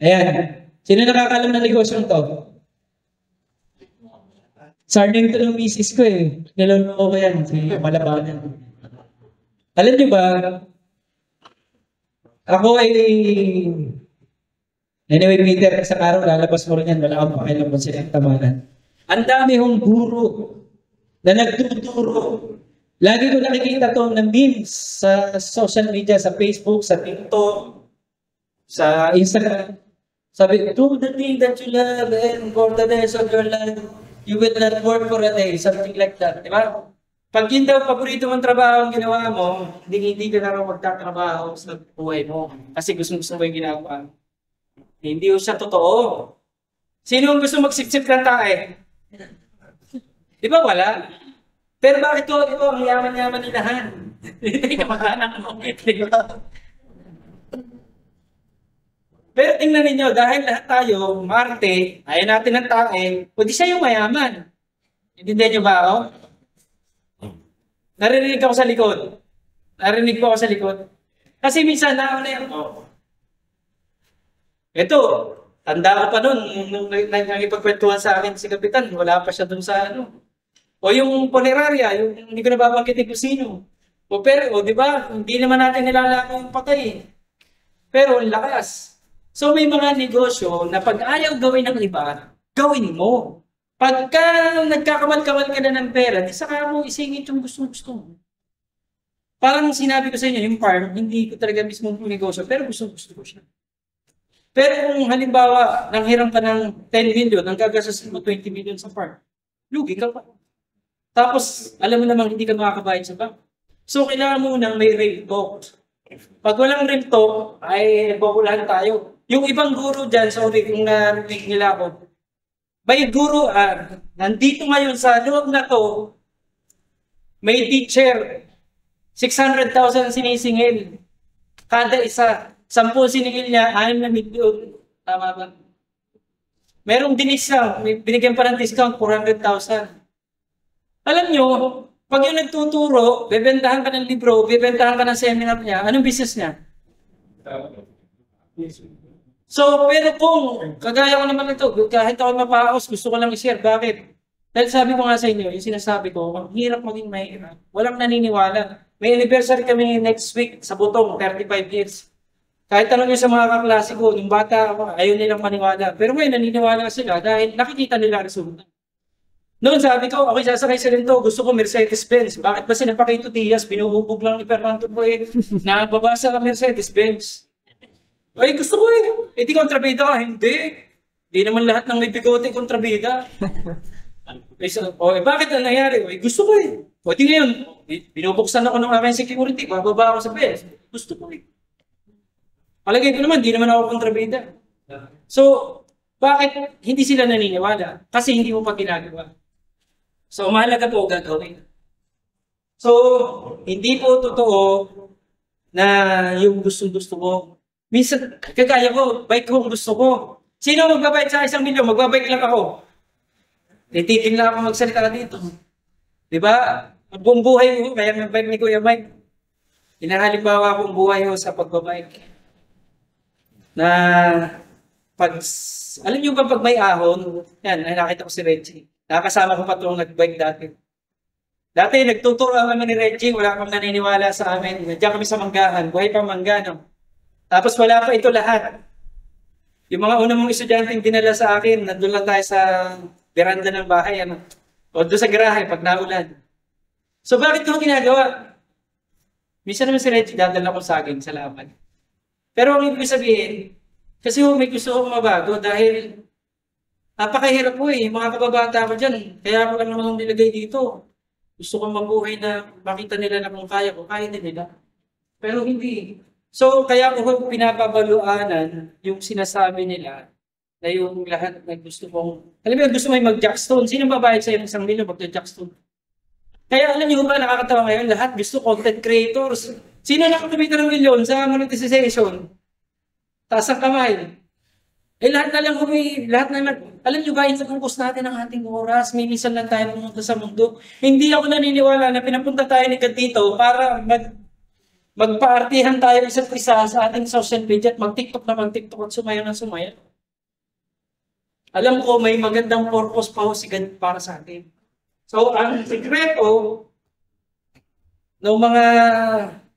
Ayan. Sino nakakalam ng negosyong to? Surname to ng misis ko eh. Niloloko ko yan, si Malabanan. Alam niyo ba, ako ay... Anyway, Peter, sa araw, lalabas mo rin yan. Wala akong pakialam kung sila ang tamaran. Ang dami hong guro na nagtuturo. Lagi ko nakikita to na memes sa social media, sa Facebook, sa TikTok, sa Instagram. Sabi, do the thing that you love and for the rest of your life, you will not work for a day. Something like that. Di ba? Pag yun daw, paborito mong trabaho ang ginawa mo, hindi ka na raw magtatrabaho sa buhay mo. Kasi gusto mo yung ginagawa. Hindi siya totoo. Sino ang gusto magsipsip ng tae? Di ba wala? Pero bakit ito ang yaman-yaman nilahan? Hindi ka makahanap mo. Pero tingnan ninyo, dahil lahat tayo, Marte, ayaw natin ng tae, o di siya yung mayaman. Intindihan niyo ba ako? Narinig ako sa likod. Narinig ko ako sa likod. Kasi minsan, nauna ako. Ito, tanda ko pa nun, nung nangipagkwentuhan sa akin si Kapitan, wala pa siya dun sa ano. O yung punerarya, yung hindi ko nababanggitin kung sino. O pero, di ba, hindi naman natin nilalaman yung patay. Pero, ang lakas. So, may mga negosyo na pag ayaw gawin ng iba, gawin mo. Pagka nagkakamal-kamal ka na ng pera, di saka mo isingit yung gusto mo. Parang sinabi ko sa inyo, yung farm, hindi ko talaga mismo negosyo, pero gusto ko siya. Pero kung halimbawa, nanghiram ka ng 10 million, ang gagastos mo 20 million sa farm, lugi ka pa. Tapos, alam mo namang hindi ka makakabayad sa bank. So, kailangan mo nang may real talk. Pag walang real talk, ay bukulahan tayo. Yung ibang guru dyan, sorry kung narinig nila ako, may guru, nandito ngayon sa loob na to, may teacher, 600,000 sinisingil. Kada isa, 10 siningil niya, 6 na milyon. Tama ba? Merong diniscount, may binigyan pa ng discount, 400,000. Alam nyo, pag yung nagtuturo, bebentahan ka ng libro, bebentahan ka ng seminar niya, anong business niya? So, pero kung, kagaya ko naman ito, kahit ako mapaos, gusto ko lang i-share. Bakit? Dahil sabi ko nga sa inyo, yung sinasabi ko, ang hirap maging mahirap. Walang naniniwala. May anniversary kami next week sa Butong, 35 years. Kahit tanong nyo sa mga kaklase ko, yung bata ako, ayaw nilang maniwala. Pero ngayon, naniniwala sila dahil nakikita nila resulta. Noon sabi ko, okay, sasakay sa rin to, gusto ko Mercedes-Benz. Bakit ba sinapakito Diaz, binuhubog lang ni Fernando Poe, nababasa ka Mercedes-Benz? Ay, gusto ko eh. Eh, di kontrabida ka. Hindi. Hindi naman lahat ng may bigote kontrabida. Bakit na nangyari? Ay, gusto ko eh. O, di ngayon, binubuksan ako ng aking security, bababa ako sa bed. Gusto ko eh. Palagay ko naman, di naman ako kontrabida. So, bakit hindi sila naniniwala? Kasi hindi mo pa ginagawa. So, mahalaga po gagawin. So, hindi po totoo na yung gusto-gusto mo. Minsan, kagaya ko, bike ko gusto ko. Sino magbabike sa 1 milyon? Magbabike lang ako. Nititin lang ako magsalita dito. Diba? Ang buong buhay ko, kaya may bike ni Kuya Mike. Inahalimbawa akong buhay ko sa pagbabike. Na, alam nyo ba pag may ahon, yan, ay nakita ko si Reggie. Nakakasama ko pa itong nag-bike dati. Dati, nagtuturo kami ni Reggie, wala kang naniniwala sa amin. Nandiyan kami sa Manggahan, buhay pa Manggano. Tapos wala pa ito lahat. Yung mga unang mong estudyante yung dinala sa akin, nandun lang tayo sa veranda ng bahay, ano? O doon sa garahe, pag naulan. So bakit ito ginagawa? Minsan naman si Reggie, dadala ko sa akin sa laban. Pero ang ibig sabihin, kasi may gusto kong mabago dahil napakahirap po eh. Mga kababata ko dyan, kaya ako lang naman nilagay dito. Gusto kong mabuhay na makita nila na kung kaya ko, kaya din nila. Pero hindi. So, kaya ko pinapabaluanan yung sinasabi nila na yung lahat na gusto kong... Alam mo, gusto mo yung mag-jackstone. Sino babayad sa'yo ng 1 milyon mag-jackstone? Kaya alam niyo ba, nakakatawa ngayon, lahat gusto content creators. Sino nakakumita ng milyon sa monetization? Taas ang kamay. Eh, lahat na lang alam niyo ba, inubos natin ang ating oras, minsan lang tayo pumunta sa mundo. Hindi ako naniniwala na pinapunta tayo ni God dito para magpaartihan tayo isa't isa sa ating social media at mag-TikTok na mag-TikTok at sumayaw na sumayaw. Alam ko may magandang purpose pa ho si God para sa atin. So, ang sikreto ng mga,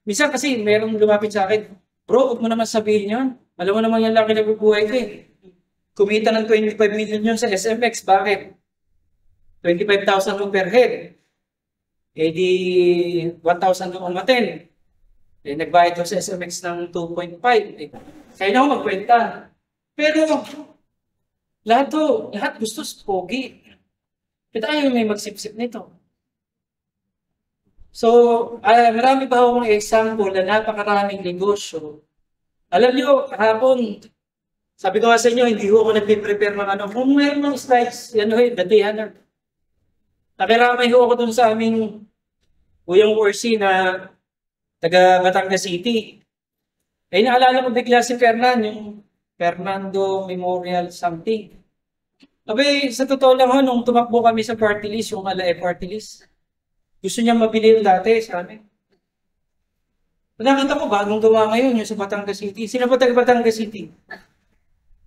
minsan kasi merong lumapit sa akin, bro, huwag mo naman sabihin yun. Alam mo naman yan lang kinabubuhay ko eh. Kumita ng 25 million yun sa SMX. Bakit? 25,000 mo per head. Eh di 1,000 mo umaten. Eh nagbayad ko sa SMX ng 2.5. Eh, kaya na ako magkwenta. Pero lahat gusto pogi. Kita tayo may magsipsip nito. So, marami pa akong example na napakaraming negosyo. Alam nyo, kahapon, sabi ko nga sa inyo, hindi ko nagpe-prepare ng ano. Kung mayroon ng slides, datihan na. Nakiramay ko ako dun sa aming Uyang Orsi na taga Batangas City. Eh, naalala ko bigla si yung Fernando Memorial something. Sabi, sa totoo lang ho, nung tumakbo kami sa party list, yung ALAE party list, gusto niya mabili yung dati sa amin. Nakita ko, bagong gawa ngayon yung sa Batangas City. Sino ba taga Batangas City?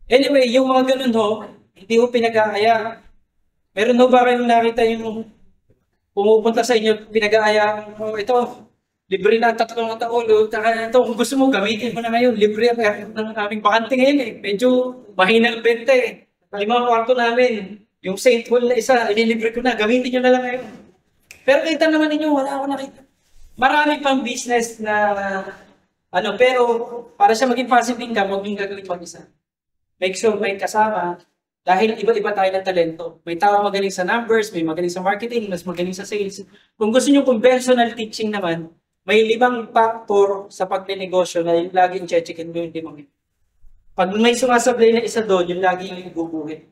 Anyway, yung mga ganun ho, hindi ho pinag-aaya. Meron ho ba kayong nakita yung pumupunta sa inyo, pinag-aaya mo, ito, libre na 3 taon. Ito, kung gusto mo, gamitin mo na ngayon. Libre ng aming bakante ngayon eh. Medyo mahinang benta eh. 5 kwarto namin. Yung St. Paul na isa, ililibre ko na. Gamitin nyo na lang ngayon. Pero kita naman ninyo, wala ako nakita. Marami pang business na, pero para siya maging passive income, huwag yung gagawin mag-isa. Make sure may kasama. Dahil iba-iba tayo ng talento. May tao magaling sa numbers, may magaling sa marketing, mas magaling sa sales. Kung gusto nyo conventional teaching naman, may 5 factor sa pagnenegosyo na yung laging checkin mo yung 5. Pag may sumasablay na isa doon, yung laging ibubuhin.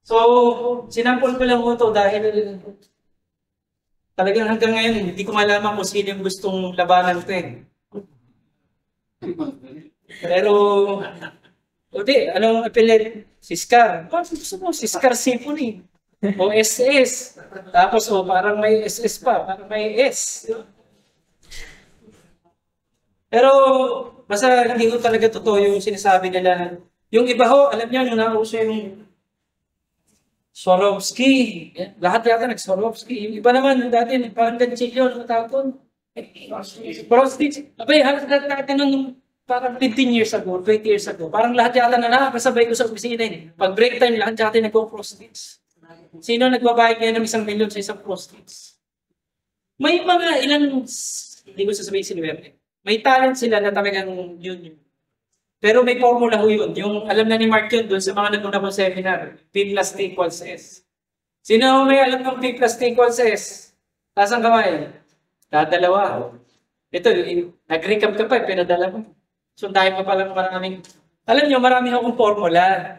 So, sinampol ko lang ito dahil talagang hanggang ngayon, hindi ko malaman kung sino yung gustong labanan ko eh. Pero, anong apelid? Siskar. Gusto mo, Siskar Symphony. O SS. Tapos, parang may SS pa. Parang may S. Pero, basta hindi ko talaga totoo yung sinasabi nila. Yung iba ho, alam niyo, yung nauso yung Swarovski. Lahat yata nag-Swarovski. Yung iba naman, dati, parang ganchilyo, ano tawag doon? Prostate. Abay, halos natin nung parang 15 years ago, 20 years ago, parang lahat yata na nakakasabay ko sa opisina eh. Pag break time, lahat yata nagpo-prostates. Sino nagbabayad ngayon ng 1 million sa isang prostates? May mga ilang, hindi ko sasabihin sinuwerte. May talent sila na talagang yun. Pero may formula ho yun. Yung alam na ni Mark yun doon sa mga nagpunta po seminar, P plus T equals S. Sino may alam ng P plus T equals S? Taas ang kamay. Dadalawa. Ito, nag-recap ka pa, pinadala mo. So, tayo pa palang maraming, alam nyo, marami akong formula.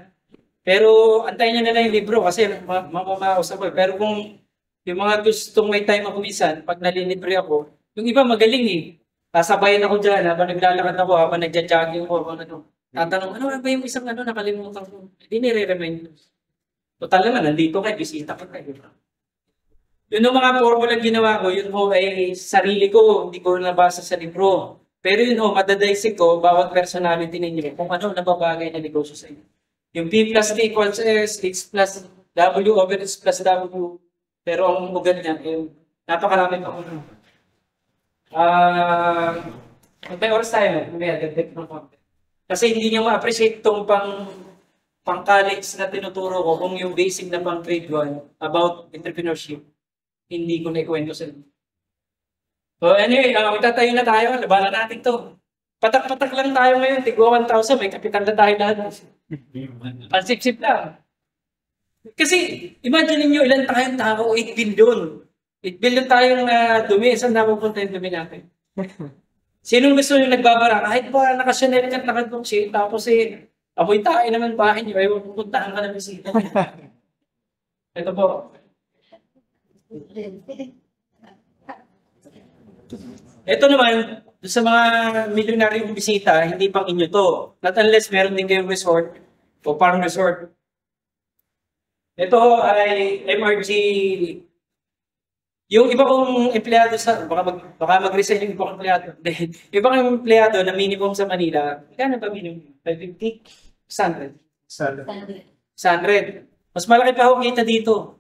Pero, antayin nyo na lang yung libro kasi mamamausap ko. Pero kung yung mga gustong may time ako minsan, pag nalilibre ako, yung iba magaling eh. Sasabayan ako dyan, habang naglalakad ako, habang nagja-jogging ako, habang tatanong, ano ba yung isang nakalimutan ko? Hindi nire-remind. Total naman, nandito kayo, bisita ka kayo. Yun yung mga formula ginawa ko, yun ho ay sarili ko, hindi ko nabasa sa libro. Pero yun ho, madadaisik ko, bawat personality ninyo, kung ano nababagay na negosyo sa inyo. Yung P plus T equals S, X plus W over S plus W. Pero ang ugat niya, napakarami pa ko. May oras tayo, may agad ng konti. Kasi hindi niya ma-appreciate itong pang-college na tinuturo ko kung yung basic na pang-grade 1 about entrepreneurship. Hindi ko na-ikwento sa inyo. So anyway, magtatayo na tayo. Labanan natin to. Patak-patak lang tayo ngayon. Tigwa 1,000. May kapital na tayo lahat. Pansip-sip lang. Kasi imagine niyo ilan tayong tao, 8 billion. 8 billion tayong dumi. Saan napupunta yung dumi natin? Sinong gusto yung nagbabara? Kahit pa naka-Chanel ka, naka-Gucci, tapos amoy tayo naman bahay niyo. Ay, pupuntahan ka na bisita. Ito po. Ito naman, sa mga milyonaryong bisita, hindi pang inyo to. Not unless meron din kayong resort o parang resort. Ito ay MRG Yung iba kong empleyado baka mag-resign yung iba kong empleyado. Iba kong empleyado na minimum sa Manila, kaya ba minimum? 550? 100? 100. Mas malaki pa ako kita dito.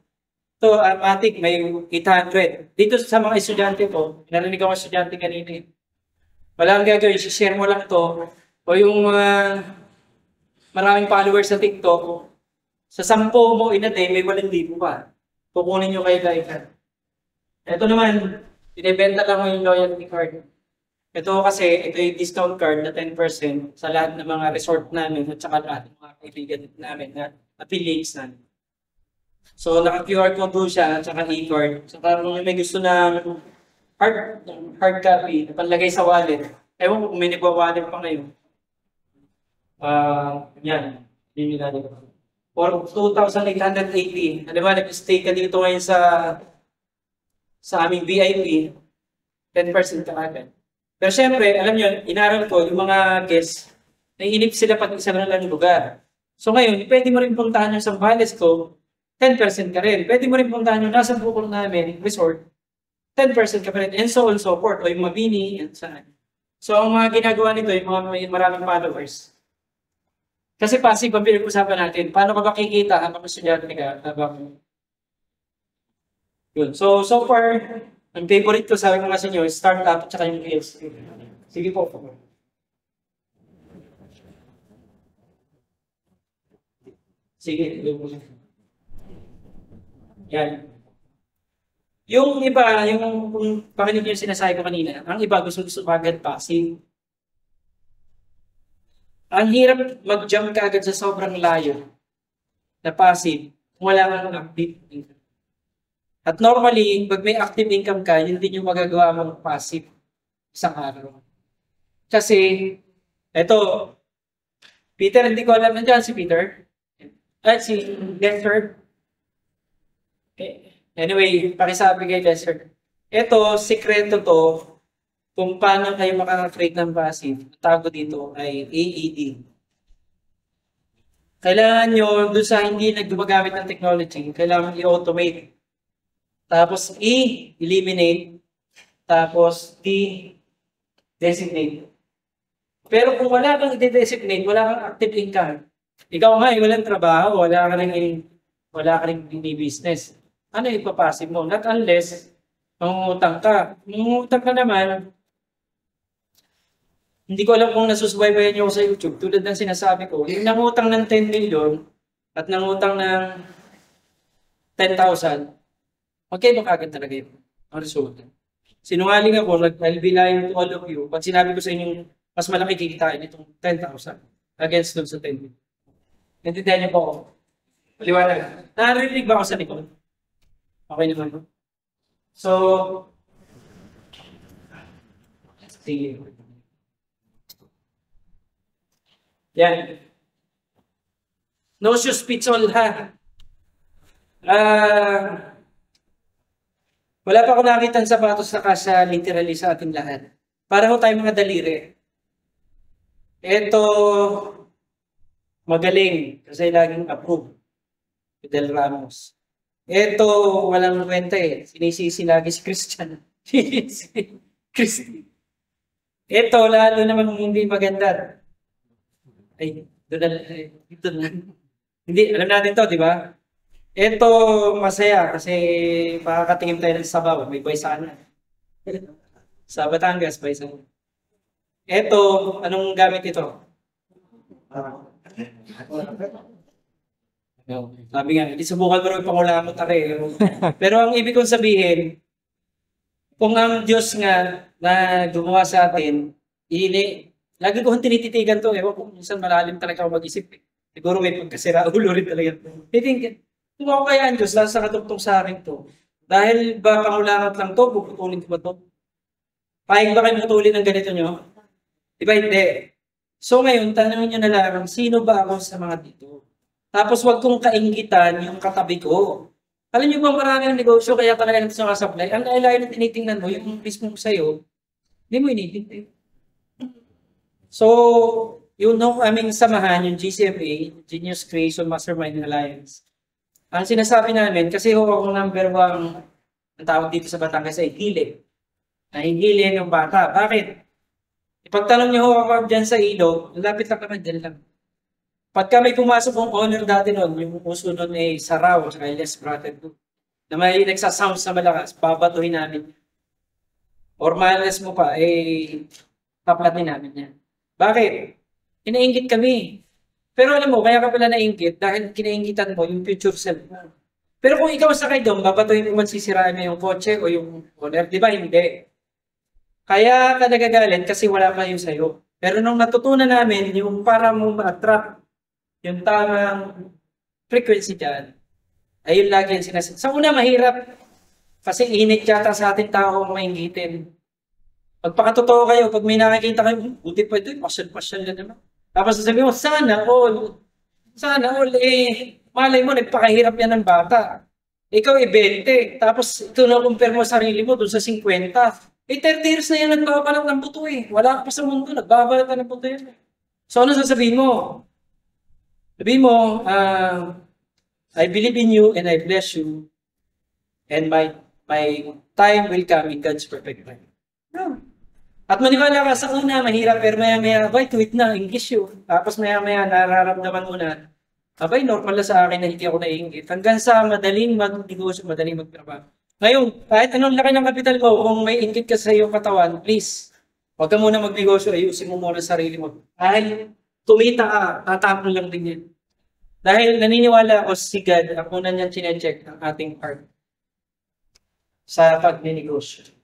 Ito, Matic, may 800. Dito sa mga estudyante ko, narinig ako estudyante kanina. Wala kang gagawin, share mo lang to. O yung maraming followers sa TikTok, sa 10 mo in a day, may 8,000 pa. Kukunin nyo kay Laikan. Ito naman, binibenta lang ko yung loyalty card. Ito kasi, ito yung discount card na 10% sa lahat ng mga resort namin at saka lahat ng mga kaibigan namin na affiliates namin. So, naka-QR code doon siya at saka e-card. Saka kung may gusto ng hard copy, panlagay sa wallet. Ewan ko kung may nagwa-wallet pa ngayon. Yan. Hindi natin. For 2,880. Alam ba, nag-stay ka dito ngayon sa aming VIP, 10% ka agad. Pero syempre, alam nyo, inaral ko, yung mga guests, naiinip sila pag isa na lang lugar. So ngayon, pwede mo rin puntahan yung Zambales ko, 10% ka rin. Pwede mo rin puntahan yung nasa bukol namin, resort, 10% ka pa rin, and so on so forth, o yung Mabini, and saan. So ang mga ginagawa nito, yung mga may maraming followers. Kasi passive ang pinag-usapan natin, paano ka makikita habang estudyante ka, habang yun. So far, ang favorite ko sabi ko nga sa inyo, startup at saka yung PLC. Sige po. Sige. Yan. Yung iba, kung pakinig yung sinasabi ko kanina, ang iba gusto agad passive. Ang hirap mag-jump ka agad sa sobrang layo na passive kung wala kang active income. At normally, pag may active income ka, yun din yung magagawa mong passive isang araw. Kasi, eto, Peter, hindi ko alam nandiyan si Peter. Si Lester. Okay. Anyway, pakisabi kay Lester. Ito, sikreto to, kung paano kayo makaka-create ng passive. Tago dito ay AED. Kailangan nyo, doon sa hindi naggumagamit ng technology, kailangan i-automate. Tapos eliminate. Tapos designate. Pero kung wala kang i-designate, wala kang active income. Ikaw nga, walang trabaho, wala ka rin business. Ano ipapasib mo? Not unless mangungutang ka. Mangungutang ka naman, hindi ko alam kung nasusubaybayan niyo sa YouTube. Tulad ng sinasabi ko, yung nangutang ng 10 million at nangutang ng 10,000, magkaiba kagad talaga yun ang resulta. Sinungaling ako, I'll be lying to all of you. Pag sinabi ko sa inyo, mas malaki kikitain itong 10,000 against dun sa 10 million. Naintindihan niyo po ako. Paliwanag. Narinig ba ako sa likod? Okay naman. So, sige. Yan. No shoes fits all, ha? Wala pa ako nakita ng sapatos na kasya literally sa ating lahat. Para ho tayo mga daliri. Ito, magaling kasi laging approve. Fidel Ramos. Ito, walang kwenta eh. Sinisisi lagi si Christian. Christian. Ito, lalo naman hindi maganda. Ay, doon na. Hindi, alam natin to, di ba? Ito, masaya kasi makakatingin tayo ng sabaw. May buhay sana. Sa Batangas, buhay sana. Ito, anong gamit ito? Sabi nga, hindi subukan mo rin pangulamot tari. Pero ang ibig kong sabihin, kung ang Diyos nga na gumawa sa atin, lagi ko tinititigan to, ewan kung minsan malalim talaga ako mag-isip. Siguro may pagkasira ulo rin talaga. Titingin, kung ako kaya ang Diyos, sa katugtong sa akin to, dahil ba pangulangat lang to, puputulin ko ba to? Pahing ba kayo putulin ng ganito nyo? Diba hindi? So ngayon, tanongin nyo na lang, sino ba ako sa mga dito? Tapos wag kong kaingitan yung katabi ko. Alam niyo ba maraming negosyo kaya talaga natin sa supply? Ang layo na tinitingnan mo, yung mismo sa'yo, hindi mo initin. So, yun aming samahan, yung GCMA, Genius Creation Mastermind Alliance. Ang sinasabi namin, kasi ako number 1 Ang tawag dito sa Batangas ay hili. Nahihili yung bata. Bakit? Ipagtanong niyo ako dyan sa ilog, lapit lang naman dyan lang. Pagka may pumasok ng owner dati noon, yung uso noon ay Saraw, tsaka Les Brother doon, na may nagsasounds na malakas, babatuhin namin. Or malas mo pa, taplatin namin yan. Bakit? Inainggit kami. Pero alam mo, kaya ka pala nainggit dahil kinainggitan mo yung future self mo. Pero kung ikaw sakay doon, babatuhin mo magsisiraan mo yung kotse o yung owner, di ba? Hindi. Kaya ka nagagalit kasi wala pa yun sa'yo. Pero nung natutunan namin, yung para mo ma-attract yung tamang frequency dyan, ayun lagi yung sinasabi. Sa una, mahirap. Kasi init yata sa ating tao kung mainggitin. Pagpakatotoo kayo, pag may nakikita kayo, buti pa ito, pasyal-pasyal na naman. Tapos sasabihin mo, sana all, malay mo, nagpakahirap yan ng bata. Ikaw 20, tapos ito na compare mo sarili mo dun sa 50. 30 years na yan nagbabalat ng buto eh. Wala ka pa sa mundo, nagbabalat na ng buto yan. So ano sasabihin mo? Sabihin mo, I believe in you and I bless you and my time will come in God's perfect time. No. At maniwala ka sa una, mahirap, pero maya-maya, abay, tweet na, English yun. Tapos maya-maya, nararamdaman mo na, abay, normal na sa akin na hindi ako naiingit. Hanggang sa madaling mag-negosyo, madaling magtrabaho. Ngayon, kahit anong laki ng kapital mo, kung may ingit ka sa iyong katawan, please, huwag ka muna magnegosyo, ayusin mo muna sarili mo. Dahil tumita ka, tatapon lang din yan. Dahil naniniwala ako si God, ako na niyan chinecheck ang ating heart sa pag-negosyo.